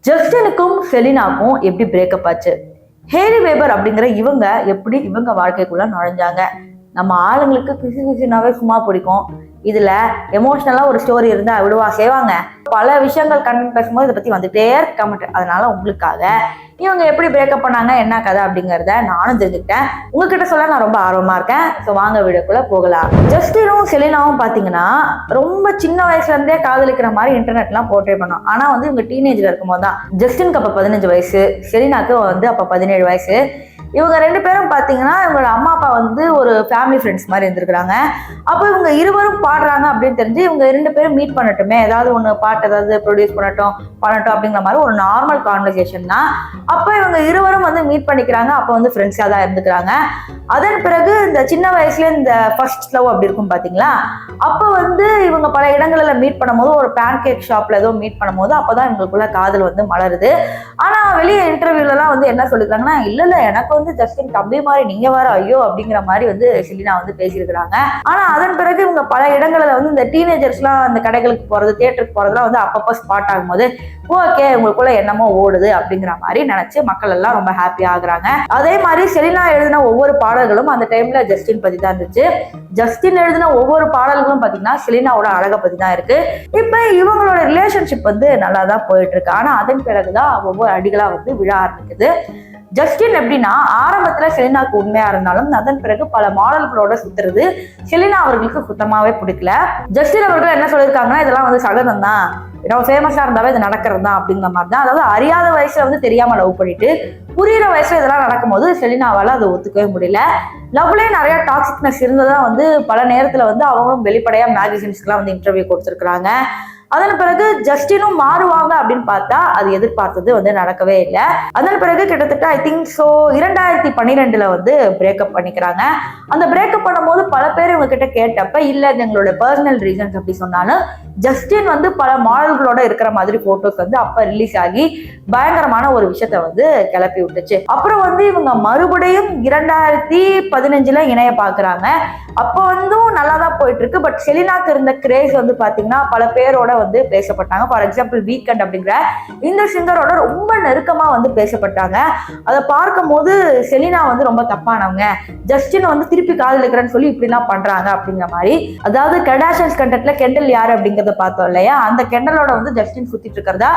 ஜஸ்டினுக்கும் செலினாக்கும் எப்படி பிரேக்கப் ஆச்சு? Haley wafer அப்படிங்கிற இவங்க எப்படி இவங்க வாழ்க்கைக்குள்ள நுழைஞ்சாங்க? நம்ம ஆளுங்களுக்கு கிசு கிசுனாவே சும்மா பிடிக்கும். இதுல எமோஷனலா ஒரு ஸ்டோரி இருந்தா விடுவா செய்வாங்க. பல விஷயங்கள் கண்டென்ட் பேசும்போது இதை பத்தி வந்துட்டே கமெண்ட். அதனால உங்களுக்காக இவங்க எப்படி பிரேக்கப் பண்ணாங்க, என்ன கதை அப்படிங்கிறத நானும் தெரிஞ்சுக்கிட்டேன். உங்ககிட்ட சொல்ல நான் ரொம்ப ஆர்வமா இருக்கேன். ஸோ வாங்க வீடியோக்குள்ள போகலாம். ஜஸ்டினும் செலினாவும் பாத்தீங்கன்னா ரொம்ப சின்ன வயசுல இருந்தே காதலிக்கிற மாதிரி இன்டர்நெட்லாம் போர்ட்ரே பண்ணோம். ஆனா வந்து இவங்க டீனேஜ்ல இருக்கும்போது தான். ஜஸ்டினுக்கு அப்ப 15 வயசு, செலினாக்கு வந்து அப்ப 17 வயசு. இவங்க ரெண்டு பேரும் பாத்தீங்கன்னா இவங்களோட அம்மா அப்பா வந்து ஒரு ஃபேமிலி ஃப்ரெண்ட்ஸ் மாதிரி இருந்திருக்காங்க. அப்போ இவங்க இருவரும் பாடுறாங்க அப்படின்னு தெரிஞ்சு இவங்க ரெண்டு பேரும் மீட் பண்ணட்டுமே, ஏதாவது ஒன்று பாட்டு ஏதாவது ப்ரொடியூஸ் பண்ணட்டும் அப்படிங்கிற மாதிரி ஒரு நார்மல் கான்வர்சேஷன் தான். அப்போ இவங்க இருவரும் வந்து மீட் பண்ணிக்கிறாங்க. அப்போ வந்து ஃப்ரெண்ட்ஸாக தான் இருந்துக்கிறாங்க. அதன் பிறகு இந்த சின்ன வயசுல இந்த ஃபர்ஸ்ட் லவ் அப்படி இருக்கும் பாத்தீங்களா, அப்போ வந்து இவங்க பல இடங்கள்ல மீட் பண்ணும்போது ஒரு பேன் கேக் ஷாப்ல ஏதோ மீட் பண்ணும்போது அப்போதான் இவங்களுக்குள்ள காதல் வந்து மலருது. ஆனா வெளியே இன்டர்வியூலாம் வந்து என்ன சொல்லிருக்காங்கன்னா, இல்ல எனக்கு வந்து ஜஸ்டின் தம்பி மாதிரி, நீங்க வேற ஐயோ அப்படிங்கிற மாதிரி வந்து செலினா வந்து பேசியிருக்கிறாங்க. ஆனா அதன் பிறகு இவங்க பல இடங்கள்ல வந்து இந்த டீனேஜர்ஸ் எல்லாம் அந்த கடைகளுக்கு போறது, தியேட்டருக்கு போறதுலாம் வந்து அப்பப்போ ஸ்பாட் ஆகும்போது ஓகே உங்களுக்குள்ள என்னமோ ஓடுது அப்படிங்கிற மாதிரி நினைச்சு மக்கள் எல்லாம் ரொம்ப ஹாப்பி ஆகுறாங்க. அதே மாதிரி செலினா எழுதின ஒவ்வொரு பாடல்களும் அந்த டைம்ல ஜஸ்டின் பத்தி தான் இருந்துச்சு. ஜஸ்டின் எழுதின ஒவ்வொரு பாடல்களும் பாத்தீங்கன்னா செலினாவோட அழகை பத்தி தான் இருக்கு. இப்ப இவங்களோட ரிலேஷன்ஷிப் வந்து நல்லா தான் போயிட்டு இருக்கு. ஆனா அதன் பிறகுதான் ஒவ்வொரு அடிகளா வந்து விழ ஆரம்பிக்குது. ஜஸ்டின் எப்படின்னா ஆரம்பத்துல செலினாக்கு உண்மையா இருந்தாலும் அதன் பிறகு பல மாடல்களோட சுத்துறது செலினா அவர்களுக்கு சுத்தமாவே பிடிக்கல. ஜஸ்டின் அவர்கள் என்ன சொல்லியிருக்காங்கன்னா, இதெல்லாம் வந்து சகஜம் தான், நம்ம ஃபேமஸா இருந்தாவே இது நடக்கிறது தான் அப்படிங்கிற மாதிரி தான். அதாவது அறியாத வயசுல வந்து தெரியாம லவ் பண்ணிட்டு புரியுற வயசுல இதெல்லாம் நடக்கும்போது செலினாவால அதை ஒத்துக்கவே முடியல. லவ்லயே நிறைய டாக்ஸிக்னஸ் இருந்ததா வந்து பல நேரத்துல வந்து அவங்களும் வெளிப்படையா மேகசின்ஸ்க்குலாம் வந்து இன்டர்வியூ கொடுத்துருக்காங்க. அதன் பிறகு ஜஸ்டினும் மாறுவாங்க அப்படின்னு பார்த்தா அது எதிர்பார்த்தது வந்து நடக்கவே இல்லை. அதன் பிறகு கிட்டத்தட்ட ஐ திங்க் 2012 வந்து பிரேக்கப் பண்ணிக்கிறாங்க. அந்த பிரேக்கப் பண்ணும்போது பல பேர் இவங்க கிட்ட கேட்டப்ப இல்ல இது எங்களோட பர்சனல் ரீசன்ஸ் அப்படி சொன்னாலும் ஜஸ்டின் வந்து பல மாடல்களோட இருக்கிற மாதிரி போட்டோஸ் வந்து அப்ப ரிலீஸ் ஆகி பயங்கரமான ஒரு விஷயத்த வந்து கிளப்பி விட்டுச்சு. அப்புறம் வந்து இவங்க மறுபடியும் 2015 இணைய பாக்குறாங்க. அப்ப வந்து நல்லாதான் போயிட்டு இருக்கு. பட் செலினாக்கு இருந்த கிரேஸ் வந்து பாத்தீங்கன்னா பல பேரோட வந்து பேசப்பட்டாங்க. ஃபார் எக்ஸாம்பிள் வீக்கெண்ட் அப்படிங்கிற இந்த சிங்கரோட ரொம்ப நெருக்கமா வந்து பேசப்பட்டாங்க. அதை பார்க்கும் போது செலினா வந்து ரொம்ப தப்பானவங்க, ஜஸ்டின் வந்து திருப்பி காதலிக்கிறேன்னு சொல்லி இப்படிலாம் பண்றாங்க அப்படிங்கிற மாதிரி. அதாவது கடாஷன்ஸ் கண்டென்ட்ல கெண்டல் யாரு அப்படிங்கறத பார்த்தோம் இல்லையா, அந்த கெண்டலோட வந்து ஜஸ்டின் சுத்திட்டு இருக்கிறதா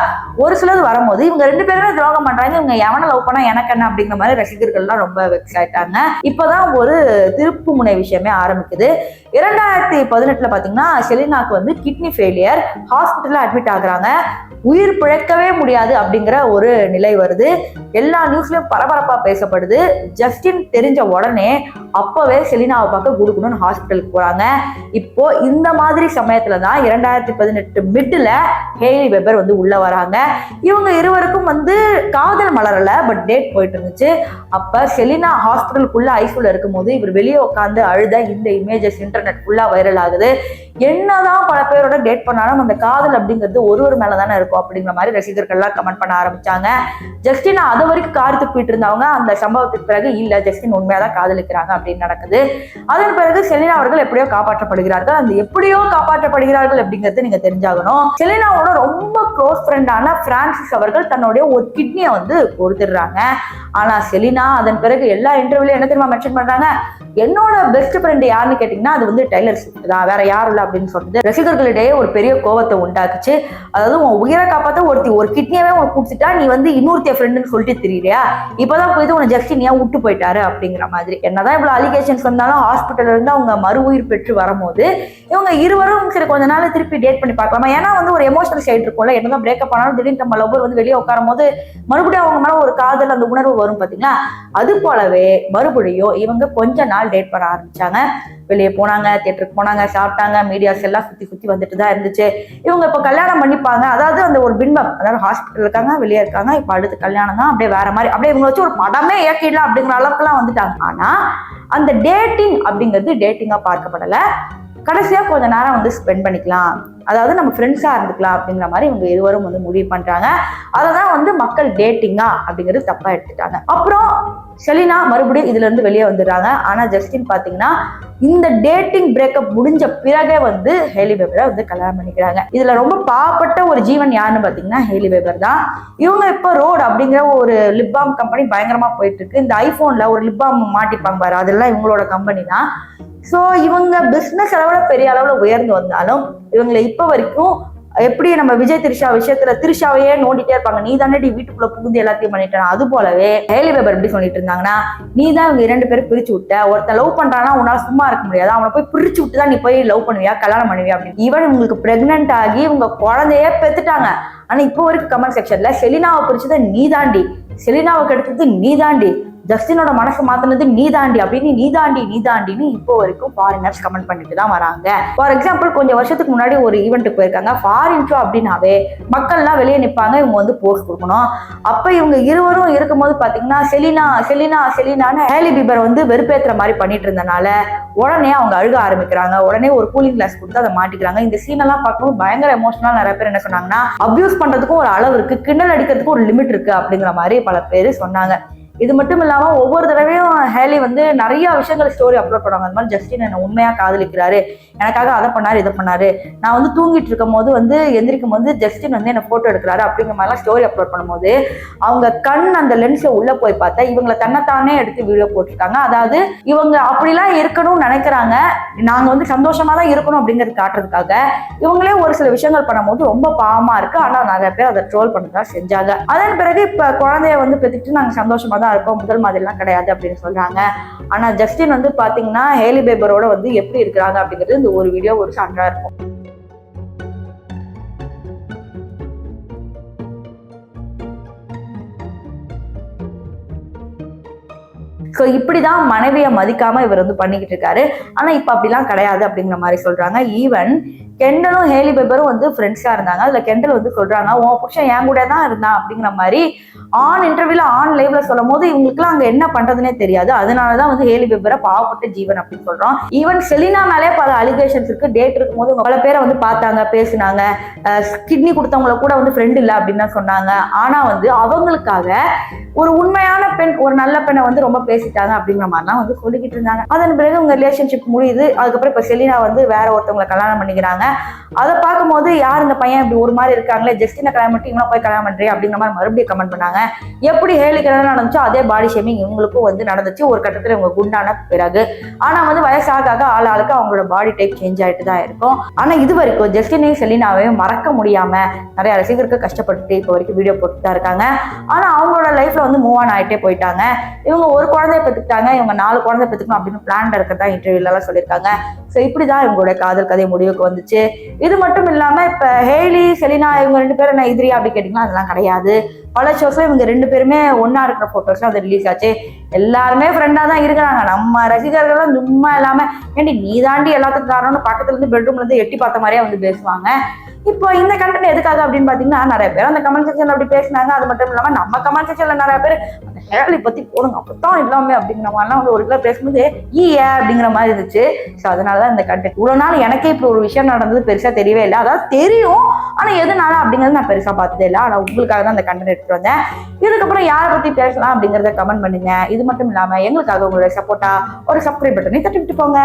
ஒரு சிலது வரும்போது இவங்க ரெண்டு பேருமே துரோகம் பண்றாங்க, இவங்க எவனை லவ் பண்ணா எனக்கு என்ன அப்படிங்கிற மாதிரி ரசிகர்கள்லாம் ரொம்ப வெக்ஸ் ஆயிட்டாங்க. இப்பதான் ஒரு திருப்பு முனை விஷயமே ஆரம்பிக்குது. 2018 பாத்தீங்கன்னா செலினாக்கு வந்து கிட்னி ஃபெயிலியர், ஹாஸ்பிட்டல்ல அட்மிட் ஆகுறாங்க. உயிர் பிழைக்கவே முடியாது அப்படிங்கிற ஒரு நிலை வருது. எல்லா நியூஸ்லயும் பரபரப்பா பேசப்படுது. ஜஸ்டின் தெரிஞ்ச உடனே அப்பவே செலினாவை பார்க்க குடுக்கணும்னு ஹாஸ்பிட்டலுக்கு போறாங்க. இப்போ இந்த மாதிரி சமயத்துல தான் 2018 மிட்ல ஹேலி வெபர் வந்து உள்ள வராங்க. இவங்க இருவருக்கும் வந்து காதல் மலரல, பட் டேட் போயிட்டு இருந்துச்சு. அப்ப செலினா ஹாஸ்பிட்டலுக்குள்ள ஐசியூல இருக்கும் போது இவர் வெளியே உட்காந்து அழுத இந்த இமேஜஸ் இன்டர்நெட் ஃபுல்லா வைரல் ஆகுது. என்னதான் பல பேரோட டேட் பண்ணாலும் அந்த காதல் அப்படிங்கிறது ஒரு மேலதானே இருக்கும் அப்படிங்கிற மாதிரி ரசிகர்கள்லாம் கமெண்ட் பண்ண ஆரம்பிச்சாங்க. ஜஸ்டின் அது வரைக்கும் கார் துப்பிட்டு இருந்தவங்க அந்த சம்பவத்துக்கு பிறகு இல்ல ஜஸ்டின் உண்மையாதான் காதலிக்கிறாங்க அப்படின்னு நடக்குது. அதன் பிறகு செலினா அவர்கள் எப்படியோ காப்பாற்றப்படுகிறார்கள். அந்த எப்படியோ காப்பாற்றப்படுகிறார்கள் அப்படிங்கிறது நீங்க தெரிஞ்சாகணும். செலினாவோட ரொம்ப க்ளோஸ் ஃப்ரெண்டான பிரான்சிஸ் அவர்கள் தன்னுடைய ஒரு கிட்னியை வந்து கொடுத்துடுறாங்க. ஆனா செலினா அதன் பிறகு எல்லா இன்டர்வியூல என்ன தெரியுமா மென்ஷன் பண்றாங்க, என்னோட பெஸ்ட் ஃப்ரெண்ட் யாருன்னு கேட்டீங்கன்னா அது வந்து டெய்லர் ஸ்விஃப்ட் தான், வேற யாரும் இல்லை அப்படின்னு சொல்லிட்டு ரசிகர்களிடையே ஒரு பெரிய கோபத்தை உண்டாக்குச்சு. அதாவது உன் உயிரை காப்பாற்ற ஒரு கிட்னியவே உனக்கு கொடுத்துட்டா நீ வந்து இன்னொருத்திய ஃப்ரெண்டுன்னு சொல்லிட்டு தெரியலையா, இப்பதான் போயிட்டு உன ஜஸ்டின் ஏன் விட்டு போயிட்டாரு அப்படிங்கிற மாதிரி. என்னதான் இவ்வளவு அலிகேஷன்ஸ் வந்தாலும் ஹாஸ்பிட்டல்ல இருந்து அவங்க மறு உயிர் பெற்று வரும்போது இவங்க இருவரும் சரி கொஞ்ச நாள் திருப்பி டேட் பண்ணி பார்க்கலாமா, ஏன்னா வந்து ஒரு எமோஷனல் சைடு இருக்கும்ல, என்னதான் பிரேக்கப் ஆனாலும் திடீர்னு நம்ம லவ்வர் வந்து வெளியே உட்காரும் போது மறுபடியும் அவங்க மேல ஒரு காதல் அந்த உணர்வு வரும் பாத்தீங்களா, அது போலவே மறுபடியும் இவங்க கொஞ்ச நாள் டேட் பண்ண ஆரம்பிச்சாங்க. வெளியே போனாங்க, தியேட்டருக்கு போனாங்க, சாப்பிட்டாங்க, மீடியாஸ் எல்லாம் சுத்தி வந்துட்டு தான் இருந்துச்சு. இவங்க இப்ப கல்யாணம் பண்ணிப்பாங்க, அதாவது அந்த ஒரு பின்பம், அதாவது ஹாஸ்பிட்டல் இருக்காங்க, வெளியே இருக்காங்க, இப்ப அடுத்து கல்யாணம் தான், அப்படியே வேற மாதிரி அப்படியே இவங்க வச்சு ஒரு படமே இயக்கிடலாம் அப்படிங்கிற அளவுக்கு எல்லாம் வந்துட்டாங்க. ஆனா அந்த டேட்டிங் அப்படிங்கிறது டேட்டிங்கா பார்க்கப்படல. கடைசியா கொஞ்ச நேரம் வந்து ஸ்பெண்ட் பண்ணிக்கலாம், அதாவது நம்ம ஃப்ரெண்ட்ஸா இருந்துக்கலாம் அப்படிங்கிற மாதிரி இவங்க இருவரும் வந்து முடிவு பண்றாங்க. அததான் வந்து மக்கள் டேட்டிங்கா அப்படிங்கிறது தப்பா எடுத்துட்டாங்க. அப்புறம் செலினா மறுபடியும் இதுல இருந்து வெளியே வந்துடுறாங்க. ஆனா ஜஸ்டின் பாத்தீங்கன்னா இந்த டேட்டிங் பிரேக்கப் முடிஞ்ச பிறகே வந்து ஹேலி பேபரை வந்து கல்யாணம் பண்ணிக்கிறாங்க. இதுல ரொம்ப பாவப்பட்ட ஒரு ஜீவன் யாருன்னு பாத்தீங்கன்னா ஹேலி பேபர் தான். இவங்க இப்போ ரோட் அப்படிங்கிற ஒரு லிப் பாம் கம்பெனி பயங்கரமா போயிட்டு இருக்கு. இந்த ஐபோன்ல ஒரு லிப் பாம் மாட்டிப்பாங்க பாரு, அதெல்லாம் இவங்களோட கம்பெனி தான். ஸோ இவங்க பிஸ்னஸ் அளவில் பெரிய அளவில் உயர்ந்து வந்தாலும் இவங்களை இப்போ வரைக்கும் எப்படி நம்ம விஜய் திரிஷா விஷயத்துல திரிஷாவையே நோண்டிட்டே இருப்பாங்க, நீ தானே வீட்டுக்குள்ள புகுந்து எல்லாத்தையும் பண்ணிட்டேன். அது போலவே ஹேலி பேபர் எப்படி சொல்லிட்டு இருந்தாங்கன்னா, நீ தான் இவங்க 2 பேரும் பிரிச்சு விட்ட, ஒருத்தன் லவ் பண்றானா உன்னால சும்மா இருக்க முடியாது, அவனை போய் பிரிச்சு விட்டு தான் நீ போய் லவ் பண்ணுவியா, கல்யாணம் பண்ணுவியா அப்படின்னு. ஈவன் உங்களுக்கு பிரெக்னென்ட் ஆகி உங்க குழந்தையே பெத்துட்டாங்க. ஆனா இப்போ வரைக்கும் கமெண்ட் செக்ஷன்ல செலினாவை பிரிச்சதை நீ தாண்டி, செலினாவை கெடுத்தது நீ தாண்டி, ஜஸ்டினோட மனசை மாத்தினது நீ தாண்டி அப்படின்னு நீதாண்டின்னு இப்போ வரைக்கும் ஃபாரினர்ஸ் கமெண்ட் பண்ணிட்டு தான் வராங்க. ஃபார் எக்ஸாம்பிள் கொஞ்சம் வருஷத்துக்கு முன்னாடி ஒரு ஈவெண்ட்டுக்கு போயிருக்காங்க. ஃபாரின் ஷோ அப்படின்னாவே மக்கள்லாம் வெளியே நிற்பாங்க, இவங்க வந்து போஸ்ட் கொடுக்கணும். அப்ப இவங்க இருவரும் இருக்கும்போது பாத்தீங்கன்னா செலினான்னு ஹேலி பீபர் வந்து வெறுப்பேற்றுற மாதிரி பண்ணிட்டு இருந்தனால உடனே அவங்க அழுக ஆரம்பிக்கிறாங்க. உடனே ஒரு கூலிங் கிளாஸ் கொடுத்து அதை மாட்டிக்கிறாங்க. இந்த சீன் எல்லாம் பார்க்கும்போது பயங்கர எமோஷனலா நிறைய பேர் என்ன சொன்னாங்கன்னா, அபியூஸ் பண்றதுக்கும் ஒரு அளவு இருக்கு, கிண்டல் அடிக்கிறதுக்கும் ஒரு லிமிட் இருக்கு அப்படிங்கிற மாதிரி பல பேர் சொன்னாங்க. இது மட்டும் இல்லாம ஒவ்வொரு தடவையும் ஹேலி வந்து நிறைய விஷயங்கள் ஸ்டோரி அப்லோட் பண்ணுவாங்க. அந்த மாதிரி ஜஸ்டின் என்ன உண்மையா காதலிக்கிறாரு, எனக்காக அதை பண்ணாரு இதை பண்ணாரு, நான் வந்து தூங்கிட்டு இருக்கும் போது வந்து எந்திரிக்கும் போது ஜஸ்டின் வந்து என்ன போட்டோ எடுக்கிறாரு அப்படிங்கிற மாதிரிலாம் ஸ்டோரி அப்லோட் பண்ணும்போது அவங்க கண் அந்த லென்ஸ்ல உள்ள போய் பார்த்தா இவங்களை தன்னைத்தானே எடுத்து வீடியோ போட்டிருக்காங்க. அதாவது இவங்க அப்படிலாம் இருக்கணும்னு நினைக்கிறாங்க, நாங்க வந்து சந்தோஷமா தான் இருக்கணும் அப்படிங்கிறது காட்டுறதுக்காக இவங்களே ஒரு சில விஷயங்கள் பண்ணும்போது ரொம்ப பாவமா இருக்கு. ஆனா நிறைய பேர் அதை ட்ரோல் பண்ணதான் செஞ்சாங்க. அதன் பிறகு இப்ப குழந்தைய வந்து பெற்றுட்டு நாங்க சந்தோஷமா தான் இருக்கும், முதல் மாதிரிலாம் கிடையாது அப்படின்னு சொல்றாங்க. ஆனா ஜஸ்டின் வந்து பாத்தீங்கன்னா ஹேலி பேபரோட வந்து எப்படி இருக்கிறாங்க அப்படிங்கிறது இந்த ஒரு வீடியோ ஒரு சான்றா இருக்கும். ஸோ இப்படிதான் மனைவியை மதிக்காம இவர் வந்து பண்ணிக்கிட்டு இருக்காரு. ஆனா இப்ப அப்படிலாம் கிடையாது அப்படிங்கிற மாதிரி சொல்றாங்க. ஈவன் கெண்டலும் ஹேலி பேபரும் வந்து ஃப்ரெண்ட்ஸா இருந்தாங்க. அதுல கெண்டல் வந்து சொல்றாங்க, உன் புருஷன் என் கூட தான் இருந்தான் அப்படிங்கிற மாதிரி ஆன் இன்டர்வியூல ஆன் லைவ்ல சொல்லும் போது இவங்களுக்குலாம் அங்க என்ன பண்றதுன்னே தெரியாது. அதனாலதான் வந்து ஹேலி பேபரை பாவப்பட்ட ஜீவன் அப்படின்னு சொல்றோம். ஈவன் செலினா மேலே பல அலிகேஷன்ஸ் இருக்கு. டேட் இருக்கும்போது பல பேரை வந்து பார்த்தாங்க, பேசினாங்க, கிட்னி கொடுத்தவங்கள கூட வந்து ஃப்ரெண்ட் இல்லை அப்படின்னு தான் சொன்னாங்க. ஆனா வந்து அவங்களுக்காக ஒரு உண்மையான பெண், ஒரு நல்ல பெண்ணை வந்து ரொம்ப பேசிட்டாங்க அப்படிங்கிற மாதிரிலாம் வந்து சொல்லிக்கிட்டு இருந்தாங்க. அதன் பிறகு உங்க ரிலேஷன்ஷிப் முடியுது. அதுக்கப்புறம் இப்ப செலினா வந்து வேற ஒருத்தவங்களை கல்யாணம் பண்ணிக்கிறாங்க. அதை பார்க்கும்போது யார் இந்த பையன் இப்படி ஒரு மாதிரி இருக்காங்களே, ஜஸ்டினை கல்யாணம் பண்ணி இவங்க போய் கல்யாணம் பண்றேன் அப்படிங்கிற மாதிரி மறுபடியும் கமெண்ட் பண்ணாங்க. எப்படி ஹேலி கல்யாணம் நடந்துச்சோ அதே பாடி ஷேமிங் இவங்களுக்கும் வந்து நடந்துச்சு ஒரு கட்டத்துல இவங்க குண்டான பிறகு. ஆனா வந்து வயசாக ஆளுக்கு அவங்களோட பாடி டைப் சேஞ்ச் ஆயிட்டு தான் இருக்கும். ஆனா இது வரைக்கும் ஜஸ்டினையும் செலினாவையும் மறக்க முடியாம நிறைய ரசிகருக்கு கஷ்டப்பட்டு இப்போ வரைக்கும் வீடியோ போட்டு தான் இருக்காங்க. ஆனா அவங்களோட லைஃப்ல வந்து மூவ் ஆன் ஆயிட்டே போயிட்டாங்க. இவங்க ஒரு குழந்தைய பெற்றுக்கிட்டாங்க, இவங்க 4 குழந்தை பெற்றுக்கணும் அப்படின்னு பிளான் இருக்கிறதா இன்டர்வியூல எல்லாம் சொல்லியிருக்காங்க. ஸோ இப்படிதான் இவங்களோட காதல் கதை முடிவுக்கு வந்துச்சு. இது மட்டும் இல்லாம இப்ப ஹேலி செலினா இவங்க 2 பேரும் என்ன எதிரியா அப்படி கேட்டீங்கன்னா அதெல்லாம் கிடையாது. பல ஷோஸ்ல இவங்க 2 பேருமே ஒன்னா இருக்கிற போட்டோஸ்லாம் அது ரிலீஸ் ஆச்சு. எல்லாருமே ஃப்ரெண்டா தான் இருக்கிறாங்க. நம்ம ரசிகர்களும் சும்மா இல்லாம ஏண்டி நீ தாண்டி எல்லாத்துக்கும் காரணம்னு பக்கத்துல இருந்து பெட்ரூம்ல இருந்து எட்டி பார்த்த மாதிரியே வந்து பேசுவாங்க. இப்போ இந்த கண்டென்ட் எதுக்காக அப்படின்னு பாத்தீங்கன்னா நிறைய பேர் அந்த கமெண்ட் செக்ஷன்ல அப்படி பேசினாங்க. அது மட்டும் இல்லாம நம்ம கமெண்ட் செக்ஷன்ல நிறைய பேர் அந்த ஹேலி பத்தி போடுங்க அப்பதான் எல்லாமே அப்படிங்கிற மாதிரிலாம் வந்து ஒரு கிலோ பேசும்போது அப்படிங்கிற மாதிரி இருந்துச்சு. ஸோ அதனாலதான் இந்த கண்டென்ட். இவ்வளவு நாள் எனக்கே இப்படி ஒரு விஷயம் நடந்தது பெருசா தெரியவே இல்லை. அதாவது தெரியும், ஆனா எதுனால அப்படிங்கிறது நான் பெருசா பார்த்ததே இல்லை. ஆனா உங்களுக்காக தான் அந்த கண்டென்ட் எடுத்துட்டு வந்தேன். இதுக்கப்புறம் யாரை பத்தி பேசலாம் அப்படிங்கறத கமெண்ட் பண்ணுங்க. இது மட்டும் இல்லாம எங்களுக்காக உங்களுடைய சப்போர்ட்டா ஒரு சப்ஸ்கிரைப் பட்டனை தட்டி விட்டு போங்க.